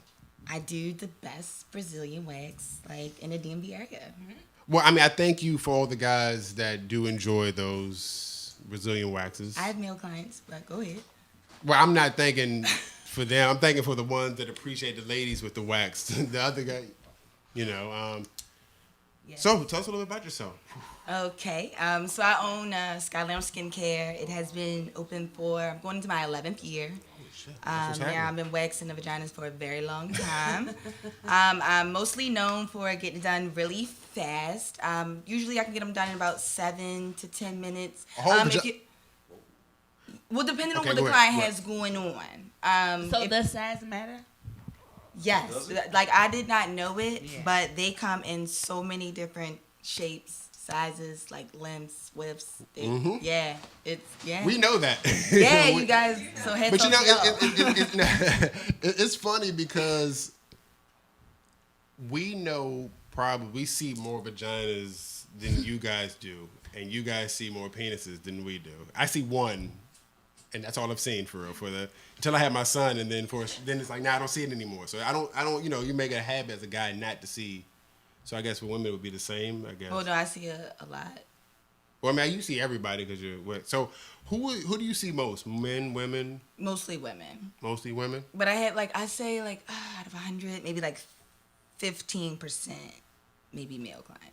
I do the best Brazilian wax like in the DMV area. Well, I mean, I thank you for all the guys that do enjoy those Brazilian waxes. I have male clients, but go ahead. Well, I'm not thanking for them. I'm thanking for the ones that appreciate the ladies with the wax. The other guy, you know. Yes. So, tell us a little bit about yourself. Okay, so I own Skylounge Skincare. It has been open for, I'm going into my 11th year. That's what's happening. I've been waxing the vaginas for a very long time. I'm mostly known for getting done really fast. Usually I can get them done in about 7 to 10 minutes. A whole Well, depending on Okay, what the go client ahead. has going on. So does size matter? Yes, like I did not know it, Yeah. but they come in so many different shapes, sizes, like limbs, widths. Yeah, it's We know that. Yeah, We- you guys. So heads But you know, off to y'all. it's funny because we know we see more vaginas than you guys do, and you guys see more penises than we do. I see one, and that's all I've seen for real. Until I had my son, and then then it's like, nah, I don't see it anymore. So I don't. You know, you make it a habit as a guy not to see. So I guess for women it would be the same. I guess. Oh no, I see a lot. Well, I mean, you see everybody because you're. So who do you see most? Men, women, Mostly women, mostly women. but I had like I say like out of 100, maybe like 15%, maybe male clients.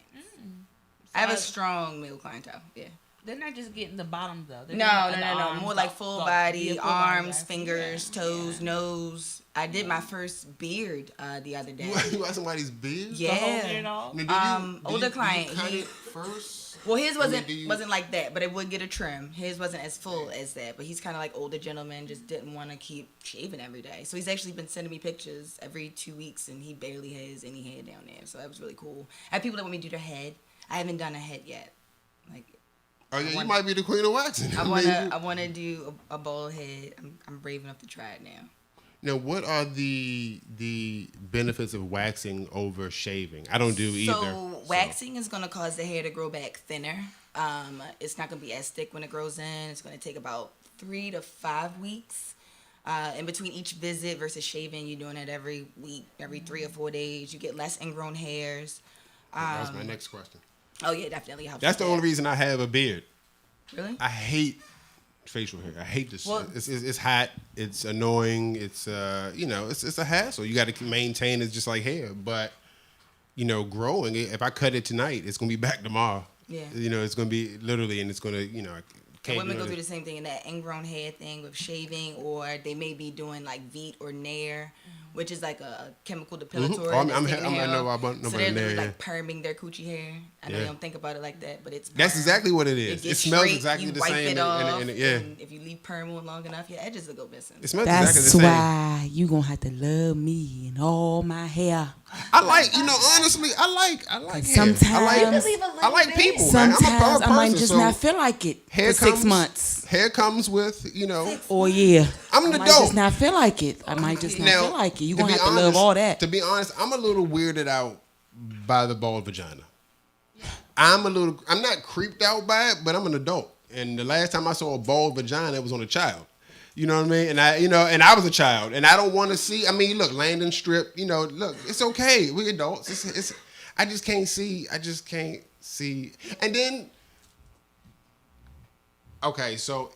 I have a strong male clientele. Yeah. They're not just getting the bottoms though. They're No, getting no, the no. arms, More like the- full the- body, yeah, full body, arms, I see fingers, that. toes, nose. I did my first beard the other day. You got somebody's beard? The whole Yeah. beard off? Now, do Older client, Do you cut he- it first? Well, his wasn't do you- wasn't like that, but it would get a trim. His wasn't as full as that, but he's kind of like older gentleman, just didn't want to keep shaving every day. So he's actually been sending me pictures every 2 weeks, and he barely has any hair down there. So that was really cool. I have people that want me to do their head. I haven't done a head yet. Like Oh yeah, you wanna- might be the queen of waxing. I mean, wanna do a bald head. I'm brave enough to try it now. Now, what are the benefits of waxing over shaving? I don't do either. So waxing is gonna cause the hair to grow back thinner. It's not gonna be as thick when it grows in. It's gonna take about 3 to 5 weeks. In between each visit versus shaving, you're doing it every week, every 3 or 4 days. You get less ingrown hairs. That was my next question. Oh yeah, definitely helps. That's the with only that. reason I have a beard. Really? I hate facial hair. I hate this Well- shit. It's hot. It's annoying. It's it's a hassle. You got to maintain it just like hair. But growing it, if I cut it tonight, it's gonna be back tomorrow. Yeah. It's gonna be literally, and it's gonna I And can't women do go it. through the same thing in that ingrown hair thing with shaving, or they may be doing like Veet or Nair, which is like a chemical depilatory. Oh, that's taking I hair know off. about So Nair, they're literally yeah. like perming their coochie hair. I know Yeah. you don't think about it like that, but it's That's perm. exactly what it is. It gets smells straight, exactly you the wipe same. It off, yeah. and if you leave perm on long enough, your edges will go missing. It smells exactly the That's same. why you gonna have to love me and all my hair. I like, honestly, I like hair. Sometimes- I like, You can leave a I like little bit. people, man. I'm a Sometimes I might person, just so not feel like it hair for 6 comes- months. Hair comes with, Or yeah, I'm an I might adult. just not feel like it. I might just not Now, feel like it. You to gonna be have to love honest- all that. To be honest, I'm a little weirded out by the bald vagina. I'm not creeped out by it, but I'm an adult. And the last time I saw a bald vagina, it was on a child. You know what I mean? And I was a child, and I don't want to see. I mean, look, Landon Strip. Look, it's okay. We adults. It's. I just can't see. And then. Okay, so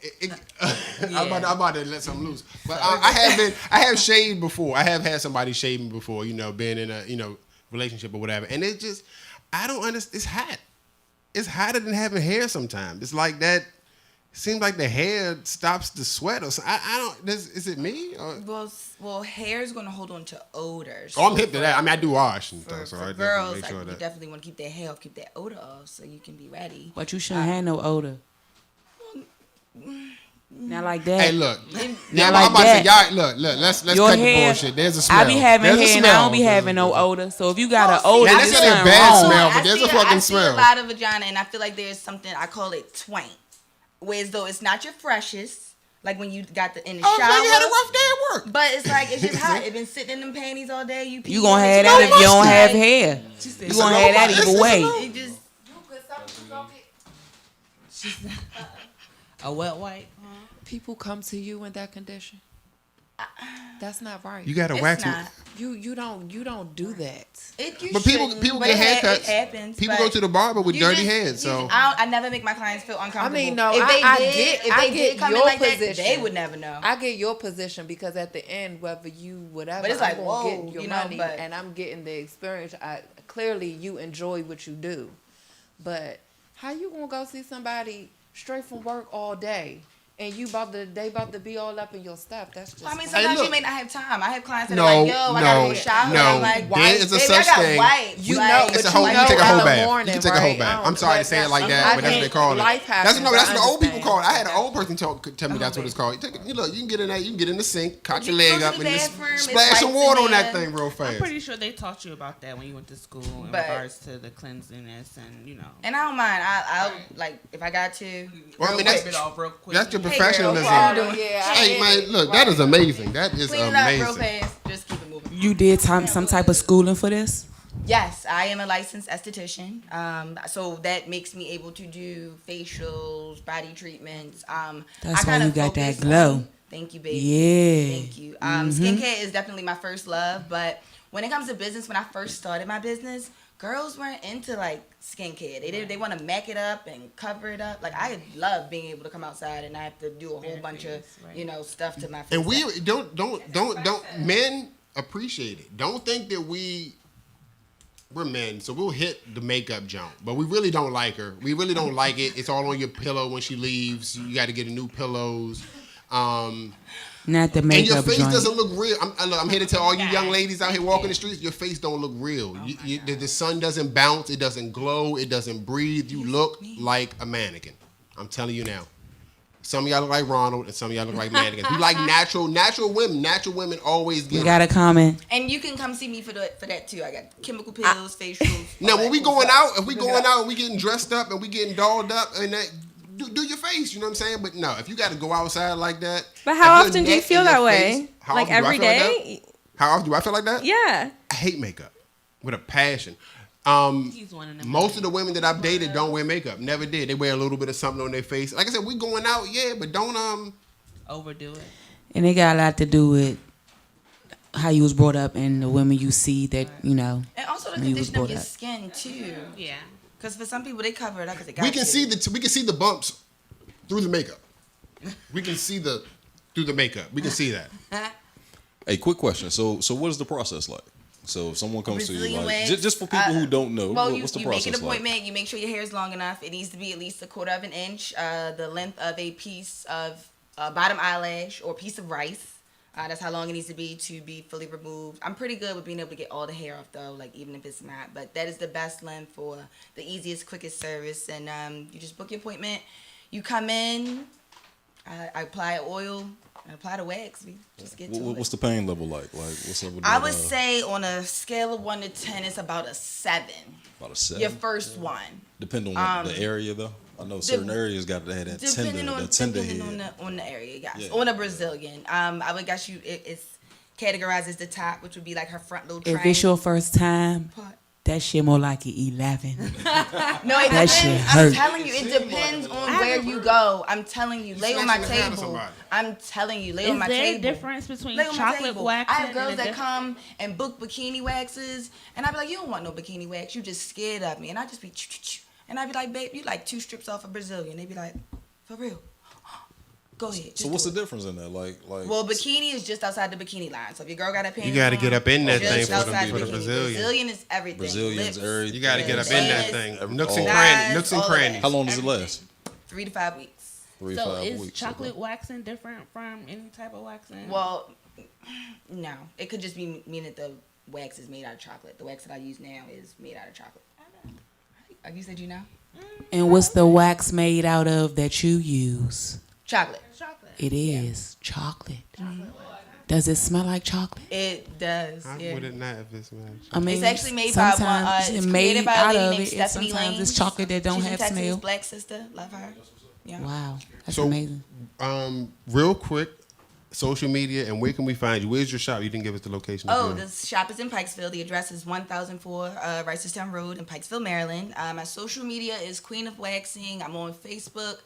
I'm about to let something loose, but I have shaved before. I have had somebody shave me before. Being in a relationship or whatever, and it just I don't understand. It's hot. It's hotter than having hair sometimes. It's like that. It seems like the hair stops the sweat or something. I don't. Is it me? Or, Well, hair is gonna hold on to odor. oh, I'm hip to that. I mean, I do wash and For, stuff, so for I girls, definitely make sure you that. definitely want to keep their hair off, keep that odor off, so you can be ready. But you shouldn't have no odor. Not like that. Hey, look. Now like I'm about to say, that. y'all, look. Let's Your cut the hair, bullshit. There's a smell. I be having There's a hair and I smell. don't be having no odor. So if you got an odor, Now, you that's not a something bad wrong. smell, but I there's a see- fucking I see smell. a lot of vagina, and I feel like there's something I call it twank, whereas though it's not your freshest, Like when you got in the Oh, shower. so you had a rough day at work. But it's like, it's just hot. It been sitting in them panties all day. You gonna have that if you don't have hair. You gonna have that either way. It just. A wet wipe. People come to you in that condition. That's not right. You gotta It's wax not. it. You don't do that. But people but get it haircuts. happens, People but go to the barber with you dirty just- hands. So I never make my clients feel uncomfortable. I mean, no, if they I did, get- if I they get did come in your like that, position. they would never know. I get your position because at the end, whether you whatever, But it's I'm like, gonna whoa, get your you know, money but- and I'm getting the experience. Clearly you enjoy what you do, but how you gonna go see somebody straight from work all day? And they about to be all up in your stuff. That's just. I mean, Hey, sometimes look. you may not have time. I have clients that No, are like, yo, I gotta go shower. no. And I'm like, There is a baby, such I got thing. wipes. You Like, know, it's but a whole. you You know take a in whole the bath. morning, You can take a whole right? bath. I'm sorry to say it like that, I but that's what they think call it. life That's happens, what the I old people understand. call it. I had an old person tell me that's what it's called. Look, you can get in there. You can get in the sink, cock your You go leg to up, the and just bathroom, it's splash some wipes water in on that there. thing real I'm fast. pretty sure they taught you about that when you went to school in But- regards to the cleanliness and And I don't mind. I'll like if I got to. Well, I mean, wipe it off real quick. that's your Hey, girl, professionalism. what you doing? Yeah, Hey man, look, that is amazing. That is Clean it up real amazing. fast. Just keep it moving. You did some type of schooling for this? Yes, I am a licensed esthetician. So that makes me able to do facials, body treatments. That's I why kinda you got that focus glow. on- Thank you, baby. Yeah. Thank you. Skincare is definitely my first love, but when it comes to business, when I first started my business, girls weren't into like skincare. They want to mac it up and cover it up. Like I love being able to come outside and I have to do a whole bunch of stuff to my face. And we don't men appreciate it. Don't think that we're men, so we'll hit the makeup jump, but we really don't like her. We really don't like it. It's all on your pillow when she leaves. You got to get a new pillows. Not the And makeup your face joint. doesn't look real. I'm here to tell all you young ladies out here walking the streets, your face don't look real. The sun doesn't bounce. It doesn't glow. It doesn't breathe. You look like a mannequin. I'm telling you now. Some of y'all look like Ronald, and some of y'all look like mannequins. We like natural women. Natural women always get. We got a comment. And you can come see me for that too. I got chemical pills, facials. Now, all when that we cool going stuff. out, if we Look it going up. out and we getting dressed up and we getting dolled up, and that do your face, you know what I'm saying? But no, if you got to go outside like that. But how if your often do you neck feel and your that way? face- how Like often do I every feel like that? day? How often do I feel like that? Yeah. I hate makeup with a passion. He's one of them. Most of the women that I've dated don't wear makeup. Never did. They wear a little bit of something on their face. Like I said, we going out, yeah, but don't Overdo it. And it got a lot to do with how you was brought up and the women you see that, you know. And also the when you was condition of brought your up. skin too. Yeah. Because for some people they cover it up because they got we can to. see the bumps through the makeup. We can see through the makeup. We can see that. Hey, quick question. So what is the process like? So if someone comes to you, Brazilian like, wax, just for people who don't know, well, what's the you process make an like? appointment. You make sure your hair is long enough. It needs to be at least 1/4 of an inch, the length of a piece of bottom eyelash or piece of rice. That's how long it needs to be fully removed. I'm pretty good with being able to get all the hair off though, like even if it's not. But that is the best length for the easiest, quickest service. And you just book your appointment. You come in. I apply oil. I apply the wax. We just get to it. What's the pain level like? Like what's up with I that, would say on a scale of 1 to 10, it's about a 7. about a 7. Your first one. Depending on the area though. I know certain areas got to have that Depending tender on on the area, yes. Yeah. On a Brazilian, I would guess it's categorized as the top, which would be like her front little If triangle. it's your first time, part. that shit more like an 11. No, it That depends. shit I'm hurt. telling you, it depends on where you go. I'm telling you, lay on my snatching the hand of table. somebody. I'm telling you, lay Is on my there table. a difference between Lay on my chocolate table. waxing I have girls and that a come and book bikini waxes, and I be like, you don't want no bikini wax. You just scared of me, and I just be, and I be like, babe, you like 2 strips off a Brazilian. They be like, for real? Go ahead. So what's the difference in that? Like Well, bikini is just outside the bikini line. So if your girl got a panties You got to on, get up in that just thing for outside the bikini. Brazilian. Brazilian is everything. Brazilians, Lips, everything. You got to get up in that thing. Nooks and Oh. crannies. Nooks and all of that. crannies. How long does it last? 3 to 5 weeks. 3 So 5 is weeks. chocolate waxing different from any type of waxing? Well, no. It could just be mean that the wax is made out of chocolate. The wax that I use now is made out of chocolate. You said you know? And what's the wax made out of that you use? Chocolate. It is chocolate. Does it smell like chocolate? It does. How Yeah. would it not if it's not? I mean, It's actually made by one. sometimes It's it's made created by a out lady of named it, and Stephanie sometimes Lane. it's chocolate that don't She's in have Texas, smell. Black sister, love her. Yeah. Wow, that's So, amazing. Real quick, social media and where can we find you? Where's your shop? You didn't give us the location. Oh, again. the shop is in Pikesville. The address is 1004 Ricerstown Road in Pikesville, Maryland. My social media is Queen of Waxing. I'm on Facebook,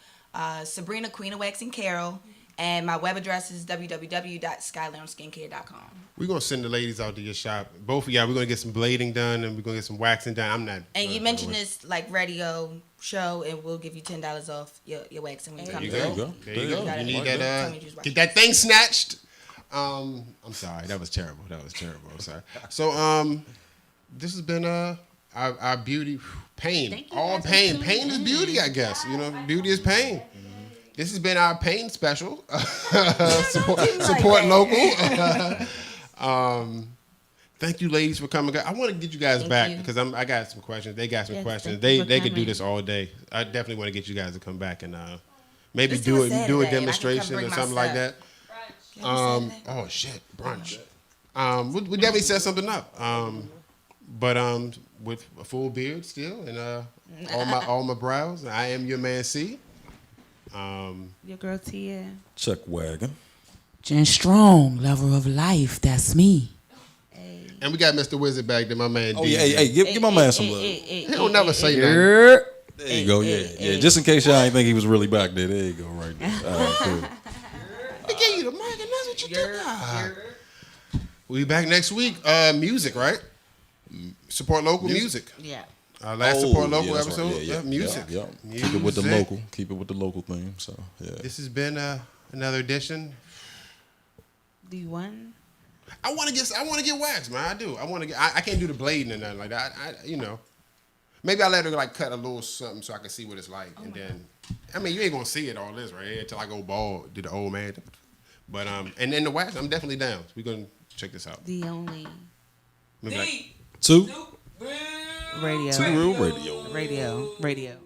Sabrina Queen of Waxing Carol. And my web address is www.skyloungeskincare.com. We're going to send the ladies out to your shop. Both of y'all, we're going to get some blading done and we're going to get some waxing done. I'm not. And you mentioned this like radio show, and we'll give you $10 off your waxing when you come There to you the go. There you go. got You it. need Tell that. me just Get that thing snatched. I'm sorry. That was terrible. I'm sorry. So, this has been our beauty pain. Thank you All guys for pain. tuning Pain is in. beauty, I guess. You know, beauty is pain. This has been our pain special. Support local. Thank you, ladies, for coming. I want to get you guys back because I got some questions. They got some questions. thank you They for could do coming. this all day. I definitely want to get you guys to come back and maybe Let's do do a a Saturday, and I can come demonstration bring or my something like that. stuff. Oh shit, brunch. We definitely set something up. But with a full beard still and all my brows. I am your man C. Your girl Tia. Chuck wagon. Jen Strong, lover of life. That's me. And we got Mr. Wizard back there, my man. Oh D. yeah, hey, give my man some love. He don't never say nothing. There you go. Yeah. Just in case y'all ain't think he was really back there. There you go, right there. All right, cool. They gave you the mic, and that's what you did. We'll be back next week. Music, right? Support local music. Yeah. Our last support local that's right. episode. Yeah. Music. Yeah. Keep it with the Music. local. Keep it with the local theme. So yeah. This has been another edition. Do you want? I want to get waxed, man. I do. I can't do the blading and nothing like that. Maybe I let her like cut a little something so I can see what it's like, and then. I mean, you ain't gonna see it all this right here until I go bald, do the old man. But and then the wax, I'm definitely down. We're gonna check this out. The only Maybe like, Two radio. real radio. Radio.